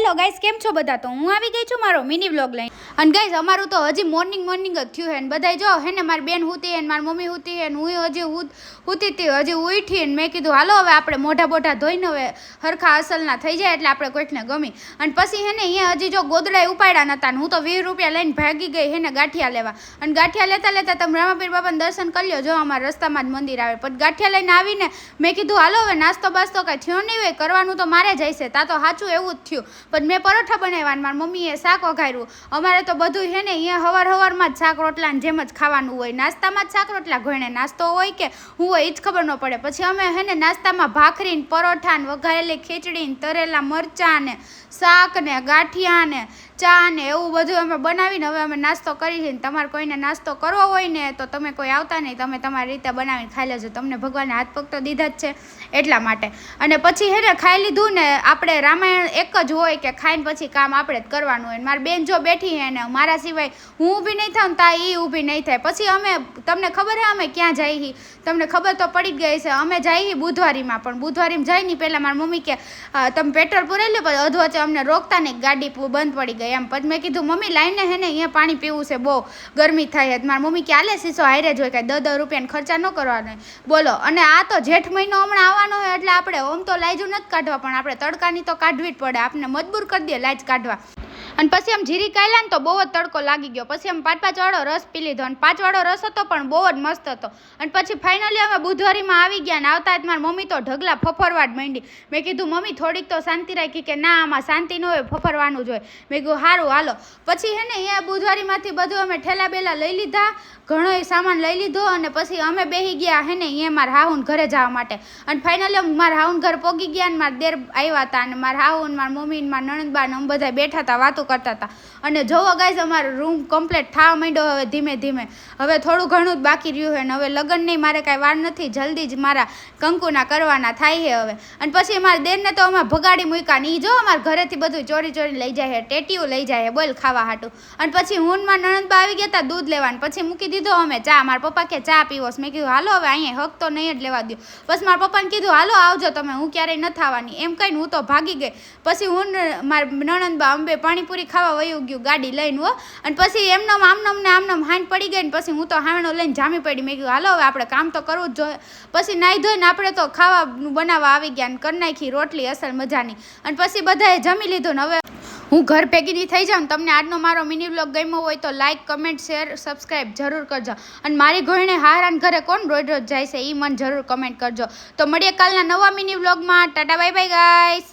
Hello guys, કેમ છો બધા? તો હું આવી ગઈ છું મારો મિની વ્લોગ લઈને. અને ગાઈસ, અમારું તો હજી મોર્નિંગ જ થયું હે ને બધાય જો હે ને મારી બેન હુતી હે ને મારી મમ્મી હુતી હે ને હું હજી હુતી હતી, હજી ઉઠી ને મેં કીધું હાલો હવે આપણે મોઢા ધોઈને હવે હરખા અસલના થઈ જાય એટલે આપણે કોઈકને ગમી. અને પછી હે ને અહીંયા હજી જો ગોદડા ઉપાડ્યા નતા ને હું તો 20 રૂપિયા લઈને ભાગી ગઈ હે ને ગાંઠિયા લેવા. અને ગાંઠિયા લેતા તમે રામાપીર બાબાના દર્શન કરી લ્યો. જો અમારા રસ્તામાં જ મંદિર આવે. પછી ગાંઠિયા લઈને આવીને મેં કીધું હાલો હવે નાસ્તો બાસ્તો કાંઈ થયો નહીં હોય, કરવાનું તો મારે જ હશે. તા તો સાચું એવું જ થયું. પણ મેં પરોઠા બનાવ્યા ને મારી મમ્મીએ શાક વઘાર્યું. અમારે તો બધું છે ને અહીંયા હવારમાં જ શાક રોટલા જેમ જ ખાવાનું હોય. નાસ્તામાં જ શાક રોટલા ઘોઈને નાસ્તો હોય કે હું હોય એ જ ખબર ન પડે. પછી અમે છે ને નાસ્તામાં ભાખરી ને પરોઠા ને વઘારેલી ખીચડી ને તરેલા મરચાં ને શાક ને ગાંઠિયા ને ચા ને એવું બધું અમે બનાવીને હવે અમે નાસ્તો કરી છે. તમારે કોઈને નાસ્તો કરવો હોય ને તો તમે કોઈ આવતા નહીં, તમે તમારી રીતે બનાવીને ખાઈ લેજો. તમને ભગવાને હાથ પગ તો દીધા જ છે એટલા માટે. અને પછી હે ને ખાઈ લીધું ને આપણે રામાયણ એક જ હોય કે ખાઈને પછી કામ આપણે જ કરવાનું હોય. મારી બેન જો બેઠી હે ને મારા સિવાય હું ઊભી નહીં થાઉં તા એ ઊભી નહીં થાય. પછી અમે તમને ખબર હે અમે ક્યાં જઈએ? તમને ખબર તો પડી જ ગઈ છે. અમે જઈએ બુધવારીમાં. પણ બુધવારીમાં જાય નહીં પહેલાં મારી મમ્મી કે તમે પેટ્રોલ પુરાઈ લો. પછી અધવચ્ચે અમને રોકતા નહીં, ગાડી બંધ પડી ગઈ એમ. પછી મેં કીધું મમ્મી લાઈને હે ને અહીંયા પાણી પીવું છે, બહુ ગરમી થાય છે. મારી મમ્મી કે આલે સીસો હારે જ હોય, કાંઈ 10 રૂપિયાને ખર્ચા ન કરવાનો બોલો. અને આ તો જેઠ મહિનો હમણાં આવવાનો હોય એટલે આપણે ઓમ તો લાઈજુ નથી કાઢવા, પણ આપણે તડકાની તો કાઢવી જ પડે. આપણે મજબૂર કરી દે લાઈજ કાઢવા. અને પછી આમ જીરી કાઢ્યા ને તો બહુ જ તડકો લાગી ગયો. પછી આમ 5 વાળો રસ પી લીધો. અને 5 વાળો રસ હતો પણ બહુ જ મસ્ત હતો. અને પછી ફાઇનલી અમે બુધવારીમાં આવી ગયા ને આવતા જ મારી મમ્મી તો ઢગલા ફફરવા જ માંડી. મેં કીધું મમ્મી થોડીક તો શાંતિ રાખી કે ના આમાં શાંતિ ન હોય, ફફરવાનું જ હોય. મેં કીધું સારું હાલો. પછી હે ને અહીંયા બુધવારીમાંથી બધું અમે ઠેલા બેલા લઈ લીધા, ઘણો સામાન લઈ લીધો. અને પછી અમે બેસી ગયા હે ને અહીંયા મારા હાહુન ઘરે જવા માટે. અને ફાઇનલી મારા હાહુન ઘર પોગી ગયા ને મારા દેર આવ્યા હતા. અને મારા હાહુન મારા મમ્મી ને મારા નણંદબા ને અમે બધા બેઠા હતા, વાતો કરતા હતા. અને જોવો ગાઈઝ અમારો રૂમ કમ્પ્લીટ થવા માંડ્યો હવે ધીમે ધીમે. હવે થોડું ઘણું જ બાકી રહ્યું છે ને હવે લગ્ન નહીં, મારે કાંઈ વાર નથી, જલ્દી જ મારા કંકુના કરવાના થાય છે હવે. અને પછી મારા દેરને તો અમે ભગાડી મૂક્યા ને એ જો અમારા ઘરેથી બધું ચોરી લઈ જાય છે, ટેટીયું લઈ જાય છે બોલ ખાવા હાટું. અને પછી હું મારા નણંદબા આવી ગયા હતા દૂધ લેવાનું. પછી મૂકી દીધો અમે ચા. મારા પપ્પા કે ચા પીવો. મેં કીધું હાલો હવે અહીંયા હક તો નહીં જ લેવા દો. પછી મારા પપ્પાને કીધું હાલો આવજો તમે, હું ક્યારેય નથી આવવાની એમ કહીને હું તો ભાગી ગઈ. પછી હું મારા નણંદબા અંબે પાણીપુરી ખાવા વયું ગયું ગાડી લઈને હો. અને પછી આમનામ હાંડ પડી ગઈ ને પછી હું તો હાવણો લઈને જામી પડી. મેં કીધું હાલો હવે આપણે કામ તો કરવું જ જોઈએ. પછી નાહી ધોઈને આપણે તો ખાવાનું બનાવવા આવી ગયા ને કરી નાખી રોટલી અસલ મજાની. અને પછી બધાએ જમી લીધું ને હવે હું ઘર ભેગીની થઈ જાઉં. તમને આજનો મારો મિની વ્લોગ ગમ્યો હોય તો લાઇક, કમેન્ટ, શેર, સબસ્ક્રાઈબ જરૂર કરજો. અને મારી ઘોઈને હારાન ઘરે કોણ રોજ જાય છે એ મને જરૂર કમેન્ટ કરજો. તો મળીએ કાલના નવા મિની વ્લોગમાં. Tata bye bye guys.